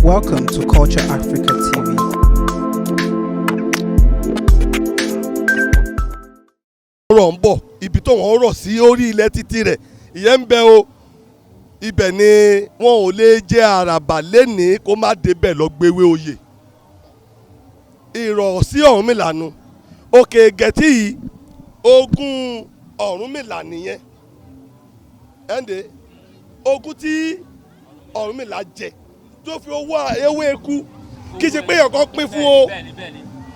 Welcome to Culture Africa TV. ọ̀rọ̀ ń bọ̀ ibi tó wọ́n rọ̀ sí orí ilẹ̀ títí rẹ̀ ìyẹn ń bẹ o ibẹ̀ ni wọn ò lè jẹ́ àràbà lẹ́nìí kó má débẹ̀ lọ gbéwé oyè ìrọ̀ sí Ọ̀rúnmìlà nu òkè gẹ̀tì yìí ogún Ọ̀rúnmìlà nìyẹn ẹ̀ǹdẹ̀ ogún tí Ọ̀rúnmìlà jẹ tó fi owó ewé eku kì í ṣe pé ọ̀kan pín fún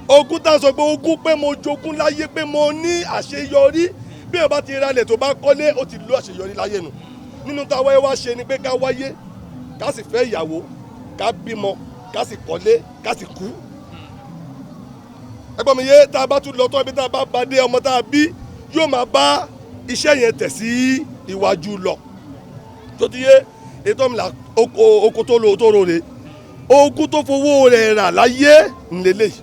o ogún tá a sọ pé ogún pé mo jogún láyé pé mo ní àṣeyọrí bí o bá ti ralẹ̀ tó bá kọ́lé ó ti lo àṣeyọrí láyé nu nínú táwa ẹ wá ṣe ni pé ká wáyé ká sì fẹ́ ìyàwó ká bímọ ká sì kọ́lé ká sì kú ẹgbọ́n mi yé tá a bá tún lọ tán ibi tá a bá bá dé ọmọ tá a bí yóò máa bá iṣẹ́ yẹn tẹ̀ sí iwájú lọ tó ti yé ètò ìmìlà oko tó lo tó rore ogún tó fowó rẹ̀ rà láyé ńlẹ́lẹ́yìí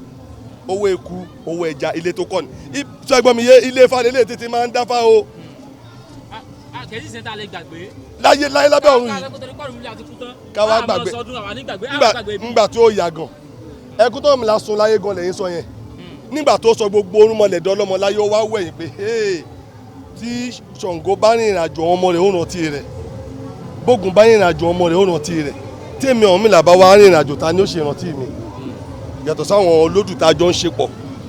owó eku owó ẹja ilé tó kọ́ ni ṣẹ́gbọ́n mi yé ilé Ifá lélẹ̀ títí máa ń dáfá o. kẹ́sì sẹ́ńtà lè gbàgbé. láyé lábẹ́ ọ̀run yìí káwá gbàgbé ńgbà tó yà gan ẹkú tó mi la sun láyé gan lẹ́yìn sọ yẹn nígbà tó sọ gbogbo orúnmọlẹ̀ dọ́lọ́mọ láyé ó wá wẹ̀yìn pé tí Ṣàngó bá rìnrìn àjò ọmọ rẹ̀ ó rántí rẹ̀ bógun bá rìnrìn àjò ọmọ rẹ̀ ó rántí rẹ̀ tèmi Ọ̀rúnmìlà bá wá rìnrìn àjò ta ni ó ṣe rántí mi yàtọ̀ sáwọn olódùtájọ́ ń ṣe pọ̀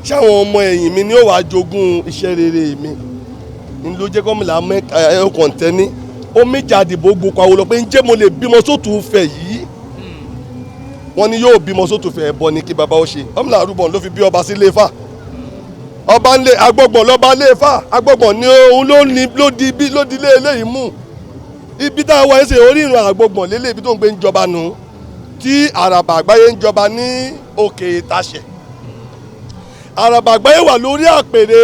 ṣáwọn ọmọ ẹ̀yìn mi ni ó wàá jogún iṣẹ́ rere mi ní ló jẹ́ kọ́mìlà ọkàn tẹ́ni ó méjà àdìbò gbogbo àwọn olùpẹ́ ń jẹ́ mo lè bímọ sótù fẹ̀ yìí wọ́n ní yóò bímọ sótù fẹ̀ ẹ̀bọ ni kí baba ó ṣe Ọ̀rúnmìlà arúbọ̀n ló fi bí ọba sí Ilé Ifá ọba ńlẹ̀ agbọ́gbọ̀n lọ́ba Ilé Ifá agbọ́gbọ̀n ni òun ló di ilé eléyìí mú ibi tá a wá ń ṣe orí ìrìn àgbọ̀gbọ̀n lélẹ̀ ibi tó ń gbé ń jọba nù tí àràbà àgbáyé ń jọba ní òkè ìtaṣẹ̀ àràbà àgbáyé wà lórí àpèrè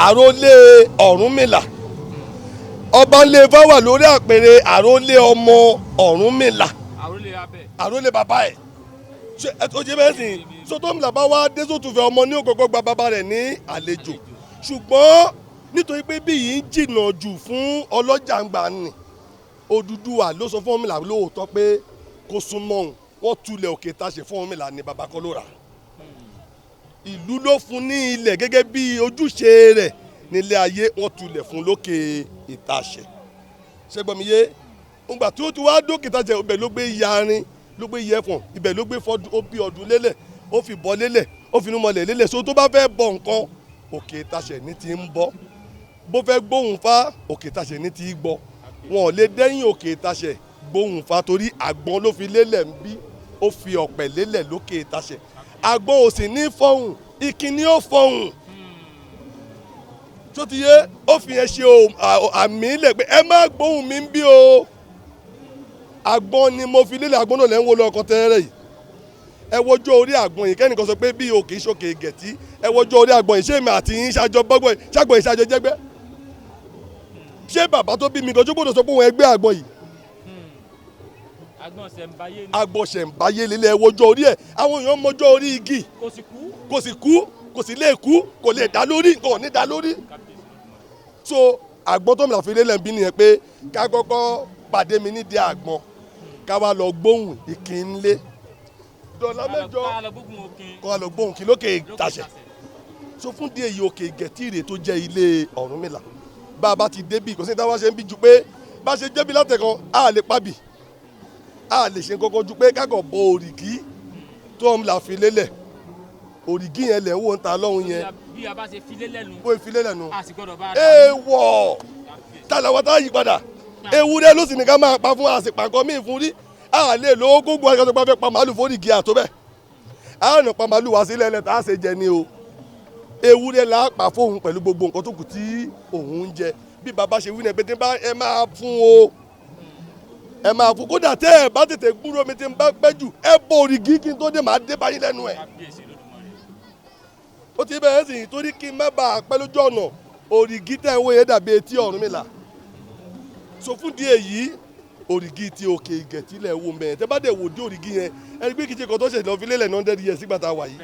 àrólé Ọ̀rúnmìlà ọba Ilé Ifá wà lórí àpèrè àrólé ọmọ Ọ̀rúnmìlà àrólé bàbá ẹ̀ ó ṣe bẹ́ẹ̀ sìn sọtọ́mìlà bá wá dé sótùfẹ́ ọmọ ní òkòkò gba bàbá rẹ̀ ní àlejò ṣùgbọ́n nítorí pé bí yìí ń jìnnà jù fún ọlọ́jà ń gbà ní Odùduwà ló sọ fún Ọ̀rúnmìlà lóòótọ́ pé kó súnmọ́ òun wọ́n tulẹ̀ òkè ìtaṣẹ̀ fún Ọ̀rúnmìlà ní baba kọ́ ló rà ìlú ló fún ní ilẹ̀ gẹ́gẹ́ bí ojúṣe rẹ̀ nílé ayé wọ́n tulẹ̀ fún lókè ìtaṣẹ̀ ṣẹ́gbọ́n mi yé ńgbà tí ó ti wá dókè ìtaṣẹ̀ ibẹ̀ ló gbé yarin ló gbé yẹfọ̀n ibẹ̀ ló gbé ó bí ọdún lélẹ̀ ó fi bọ́ lélẹ̀ ó fi númọ̀lẹ̀ lélẹ̀ so tó bá fẹ́ bọ nǹkan òkè ìtaṣẹ̀ ní ti ń bọ́ bó fẹ́ gbóhùn fá òkè ìtaṣẹ̀ ní ti gbọ́ wọn ò lè dẹ́yìn òkè ìtaṣẹ̀ gbóhùn fa torí àgbọn ló fi lélẹ̀ ń bí ó fi ọ̀pẹ̀ lélẹ̀ lókè ìtaṣẹ̀ àgbọn ò sì ní fọhùn ìkíní ó fọhùn tó ti yé ó fi yẹn ṣe àmì ilẹ̀ pé ẹ má gbóhùn mi ń bí o àgbọn ni mo fi lélẹ̀ àgbọn náà lẹ́ ń wo lọ́kàn tẹ́rẹ̀ yìí ẹ wojó orí àgbọn yìí kẹ́nìkan sọ pé bí òkè ìṣòkè gẹ̀tì ẹ wojó orí àgbọn yìí ṣé èmi àti yín ṣàjọ bọ́gbọ́n ṣàgbọ̀n yìí ṣàjọ jẹ́gbẹ́ ṣé bàbá tó bí mi gan jókòó sọ pé òun ẹgbẹ́ àgbọn yìí agbọn ṣẹ̀ǹbáyé lélẹ̀ ẹwọ́jọ́ orí ẹ̀ àwọn èèyàn mọjọ́ orí igi kò sì kú kò sì lè kú kò lè dá lórí kò ní dá lórí so àgbọn tó mi là fi lélẹ̀ ń bí nìyẹn pé ká kọ́kọ́ pàdé mi nídìí àgbọn ká wá lọ gbóhùn ìkínlé dọ̀là mẹ́jọ kó wá lọ gbóhùn kí lókè ìtaṣẹ̀ so fún díẹ̀ yìí òkè gẹ̀tìrè tó jẹ́ ilé Ọ̀rúnmìlà bá a bá ti débì kò sí táwọn ṣe ń bí ju pé bá a ṣe jẹ́bi látẹ̀kan á lè pàbì a lè ṣe kọ́kọ́ ju pé kákọ̀ bọ òrìgì tó ń la fi lélẹ̀ òrìgì yẹn lẹ̀ ń wò ń ta lọ́hùn yẹn bí a bá ṣe fi lélẹ̀ nu bó fi lélẹ̀ nu a sì gbọ́dọ̀ bá a dà èèwọ̀ tàlàwọ̀ tá a yí padà ewúrẹ́ ló sì ní ká máa pa fún àsìpà nǹkan míì fún rí a lè lo gbogbo àgbàdo pa fẹ́ pa màálù fún òrìgì àtó bẹ́ẹ̀ a nà pa màálù wá sílẹ̀ lẹ̀ tá a ṣe jẹ ni o ewúrẹ́ là á pa fóun pẹ̀lú gbogbo nǹkan tó kù tí òun ń jẹ bí bàbá ṣe wí ní ẹgbẹ́ tí ẹ máa fún o ẹ máa fún kódà tẹ́ ẹ bá tètè gbúrò mi tí ń bá pẹ́ jù ẹ bọ òrìgì kí n tó dé máa dé báyìí lẹ́nu ẹ̀. ó ti bẹ̀rẹ̀ sí torí kí n má bàa pẹ́ lójú ọ̀nà òrìgì tẹ̀ ń wò yẹn dàbí etí Ọ̀rúnmìlà. so fún di èyí òrìgì ti òkè ìgẹ̀tì lẹ̀ wò mẹ́ẹ̀ tẹ́ bá dẹ̀ wò dé òrìgì yẹn ẹni pé kìí ṣe kan tó ṣe lọ fi lélẹ̀ ní 100 years sígbà tá a wà yìí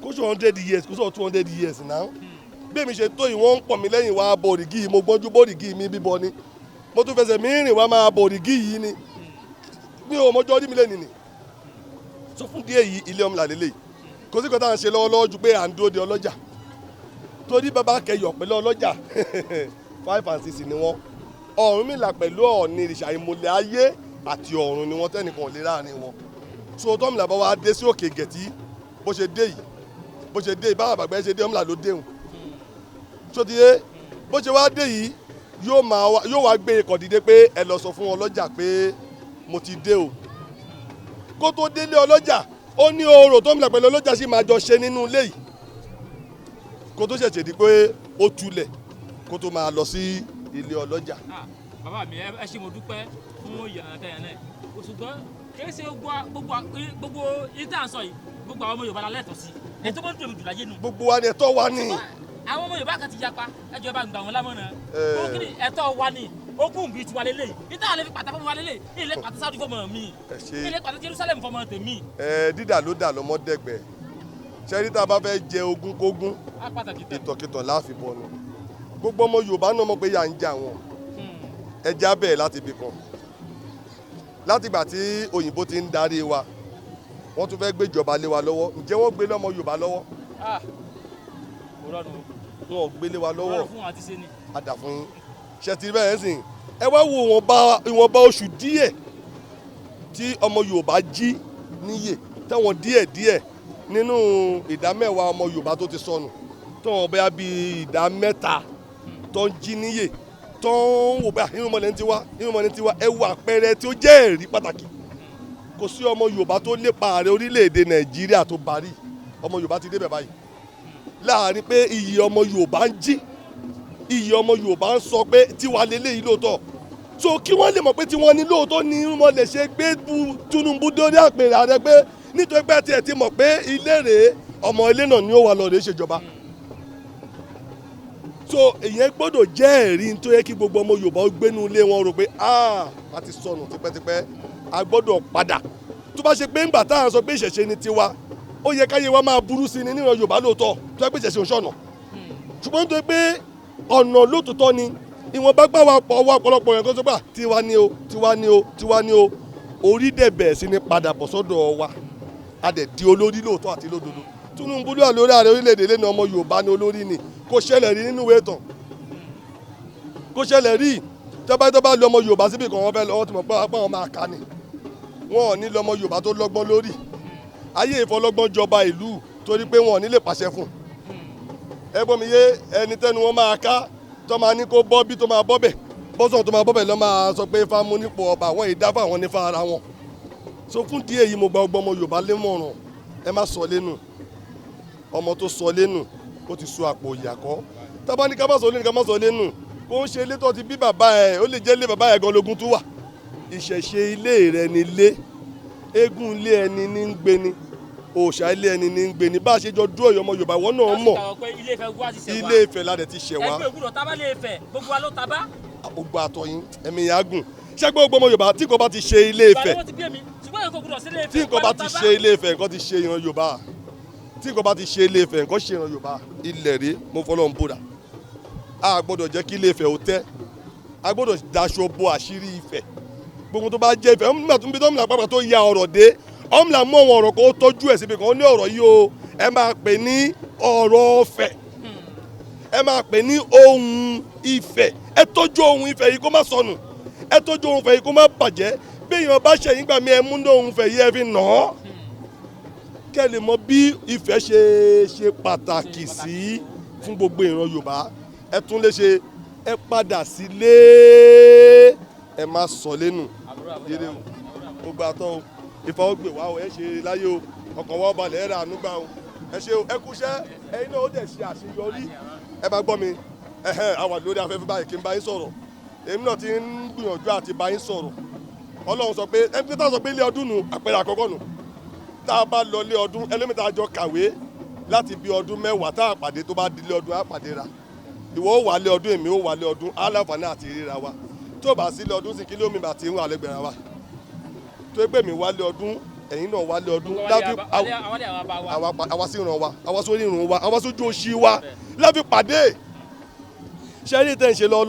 kó sọ 100 years kó sọ 200 years náà bí èmi ṣe tó yìí wọ́n ń pọ̀ mí lẹ́yìn wá bọ òrìgì yìí mo gbọ́njú bọ òrìgì mi bíbọ ni mo tún fẹsẹ̀ mí rìn wá máa bọ òrìgì yìí ni mi ò mọjọ́ rí mi lẹ́nu ni so fún díẹ̀ yìí ilé ọmọlà lélẹ̀ kò sí kan tá à ń ṣe lọ́wọ́lọ́wọ́ ju pé à ń dúró de ọlọ́jà torí bàbá kẹyọ̀ pẹ̀lú ọlọ́jà 5 and 6 ni wọ́n Ọ̀rúnmìlà pẹ̀lú Ọọ̀ni ìrìṣà ìmọ̀lẹ̀ ayé àti ọ̀run ni wọ́n tẹ́nìkan ò lè láàrin wọn so tọ́mìlà bá wa dé sí òkè gẹ̀tì bó ṣe dé yìí báwọn àgbàgbẹ́ ṣe dé ọmọlà ló déhùn so ti yé bó ṣe wá dé yìí yóò wá gbé ikọ̀ dìde pé ẹ lọ sọ fún ọlọ́jà pé mo ti dé o kó tó délé ọlọ́jà ó ní orò tọ́mìlà pẹ̀lú ọlọ́jà sì máa jọ ṣe nínú ilé yìí kó tó ṣẹ̀ṣẹ̀ di pé ó tulẹ̀ kó tó máa lọ sí ilé ọlọ́jà. bàbá mi ẹ ṣé mo dúpẹ́ fún ìyànà tẹ̀yàn náà ṣùgbọ́n kìí ṣe gbogbo ìta sọ yìí gbogbo àwọn ọmọ Yorùbá la lẹ́tọ̀ọ́ sí ẹ̀ tó bá ń dùn jù láyé nu. gbogbo wa ni ẹ̀tọ́ wa ni. àwọn ọmọ Yorùbá kan ti yapa ẹjọ́ bá ń gbà wọn lámọ̀ràn kí ni ẹ̀tọ́ wa ni okùn bíi tiwa lélẹ̀ ìta àlẹ́ fi pàtàkì fún wa lélẹ̀ ilé pàtàkì sáà fọmọ mi ilé pàtàkì Jerusalem fọmọ tèmi. dídà ló dà lọ́mọ dẹ́gbẹ̀ẹ́ ṣẹ́rí tá a bá fẹ́ jẹ ogún kógún ìtọ̀kìtọ̀ láàfin bọ̀ ni gbogbo ọmọ Yorùbá náà mọ̀ pé yà ń jà wọn ẹja bẹ́ẹ̀ láti ibì kan látìgbà tí òyìnbó ti ń darí wa wọ́n tún fẹ́ gbéjọba lé wa lọ́wọ́ ǹjẹ́ wọ́n gbé lọ́mọ Yorùbá lọ́wọ́ wọn ò gbélé wa lọ́wọ́ àdàfún yín ṣètì bẹ́ẹ̀ sìn ẹ wá wo ìwọ̀nba oṣù díẹ̀ tí ọmọ Yorùbá jí níyè tẹ̀wọ̀n díẹ̀ nínú ìdá mẹ́wàá ọmọ Yorùbá tó ti sọnù tó wọn bẹ́ẹ̀ bí ìdá mẹ́ta tó ń jí níyè tó ń wò bá irúnmọlẹ̀ ń tiwa ẹ wo àpẹẹrẹ tí ó jẹ́ ẹ̀rí pàtàkì kò sí ọmọ Yorùbá tó lépa ààrẹ orílẹ̀-èdè Nàìjíríà tó barí ọmọ Yorùbá ti débẹ̀ báyìí láàrin pé iyì ọmọ Yorùbá ń jí iyì ọmọ Yorùbá ń sọ pé tiwa lélẹ́yìí lóòótọ́ so kí wọ́n lè mọ̀ pé tiwọn ni lóòótọ́ ni irúnmọlẹ̀ ṣe gbé Tinubu dórí àpèrè ààrẹ pé nítorí pé tiẹ̀ ti mọ̀ pé ilé rèé ọmọ ilé náà ni ó wà lọ́ọ́ ṣèjọba so èyàn gbọ́dọ̀ jẹ́ ẹ̀rí tó yẹ kí gbogbo ọmọ Yorùbá ó gbénú ilé wọn rò pé a ti sọnù tipẹ́tipẹ́ a gbọ́dọ̀ padà tó bá ṣe pé ńgbà tá à ń sọ pé ìṣẹ̀ṣe ni tiwa ó yẹ káyé wa máa burú sí ni níran Yorùbá lóòótọ́ tó yẹ pé ìṣẹ̀ṣe òṣọ̀nà ṣùgbọ́n nítorí pé ọ̀nà lóòótọ́ ni ìwọ̀n bá gbà wá ọ̀pọ̀lọpọ̀ yẹn kó tó gbà tiwa ni o orí dẹ̀ bẹ̀rẹ̀ sí ni padà bọ̀ sọ́dọ̀ wa a dẹ̀ di olórí lóòótọ́ àti lódodo Tinubu ló wà lórí ààrẹ orílẹ̀-èdè lẹ́nu ọmọ Yorùbá ní olórí ni kò ṣẹlẹ̀ rí nínú ìwé ìtàn kò ṣẹlẹ̀ rí tọ́ba lu ọmọ Yorùbá síbi kan wọ́n fẹ́ lọ́wọ́ tí mo pẹ́ wọn máa ka ni wọn ò ní lọ́mọ Yorùbá tó lọ́gbọ́n lórí ayé ìfọlọ́gbọ́n jọba ìlú torí pé wọn ò ní lè pàṣẹ fún ẹgbọ́n mi yé ẹni tẹ́nu wọn máa ká tó máa ní kó bọ́ bí tó máa bọ́ bẹ̀ bọ́sọ̀ tó máa bọ́ bẹ̀ lọ́ máa sọ pé fámú nípò ọba àwọn ìdáfà wọn ní fara wọn so fún díẹ̀ yìí mo gba ọgbọ́n ọmọ Yorùbá lémọ̀ràn ẹ má sọ lẹ́nu ọmọ tó sọ lẹ́nu ó ti so àpò ìyàkọ́ tábà ní ká má sọ lẹ́nu ká má sọ lẹ́nu kó ń ṣe ilé tó ti bí bàbá ẹ̀ ó lè jẹ́ ilé bàbá ẹ̀ gan lógún tó wà ìṣẹ̀ṣe ilé rẹ̀ ni ilé eégún ilé ẹni ní ń gbé ni òòṣà ilé ẹni ní ń gbé ni bá a ṣe jọ dúró ọmọ Yorùbá wọn náà mọ̀ Ilé Ifẹ̀ la dẹ̀ ti ṣẹ̀ wá. ẹgbẹ́ ògùdọ̀ tábà lè fẹ̀ gbogbo wa ló tábà. gbogbo àtọ̀yìn ẹ̀mí yà á gùn ṣẹ́gbẹ́ gbogbo ọmọ Yorùbá tí kò bá ti ṣe Ilé Ifẹ̀ tí kò bá ti ṣe Ilé Ifẹ̀ nǹkan ti ṣe ìran Yorùbá tí kò bá ti ṣe Ilé Ifẹ̀ nǹkan ṣe ìran Yorùbá ilẹ̀ rí mo fọlọ́ ń búra a gbọ́dọ̀ jẹ́ kí Ilé Ifẹ̀ ó tẹ́ a gbọ́dọ̀ daṣọ bo àṣírí Ifẹ̀ gbogbo tó bá jẹ́ Ifẹ̀ nígbà tó ń bí tọ́mìlà pàápàá tó ya ọ̀rọ̀ dé ọmọlà mú àwọn ọ̀rọ̀ kan ó tọ́jú ẹ̀ síbi kan ó ní ọ̀rọ̀ yìí o ẹ máa pè ní ọ̀rọ̀ Ifẹ̀ ẹ máa pè ní ohun Ifẹ̀ ẹ tọ́jú ohun Ifẹ̀ yìí kó má sọnù ẹ tọ́jú ohun Ifẹ̀ yìí kó má bàjẹ́ bí èèyàn bá ṣẹ̀yìn gbà mí ẹ mú ní ohun Ifẹ̀ yìí ẹ fi nà án kẹ́ lè mọ bí Ifẹ̀ ṣe pàtàkì sí fún gbogbo ìran Yorùbá ẹ tún lè ṣe ẹ padà sílé ẹ má sọ lẹ́nu yéré o gbogbo àtọ́ o Ifá ó gbè wá o ẹ ṣe láyé o ọkàn wọ́n balẹ̀ ẹ rà ànúgbà o ẹ ṣe o ẹ kúṣẹ́ ẹ̀yin náà ó dẹ̀ ṣe àṣeyọrí ẹ bá gbọ́ mi àwa lórí afẹ́fẹ́ báyìí kí n bá yín sọ̀rọ̀ èmi náà ti ń gbìyànjú àti bá yín sọ̀rọ̀ Ọlọ́run sọ pé ẹni tó sọ pé ilé ọdún nù àpẹẹrẹ àkọ́kọ́ nù tá a bá lọ ilé ọdún ẹlẹ́mìtà àjọ kàwé láti bí ọdún mẹ́wàá tá a pàdé tó bá di ilé ọdún á pàdé ra ìwọ ó wà lé ọdún èmi ó wà lé ọdún aláǹfààní àti ríra wa tó bá sí ilé ọdún sí kílómítà tí ń wà lẹ́gbẹ̀rẹ̀ wa tó gbé mi wálé ọdún ẹ̀yin náà wálé ọdún àwa sí ìran wa àwa sórí ìrun wa àwa sójú òṣì wa láfi pàdé ṣẹ́rí tẹ̀ ń ṣe lọ́ọ́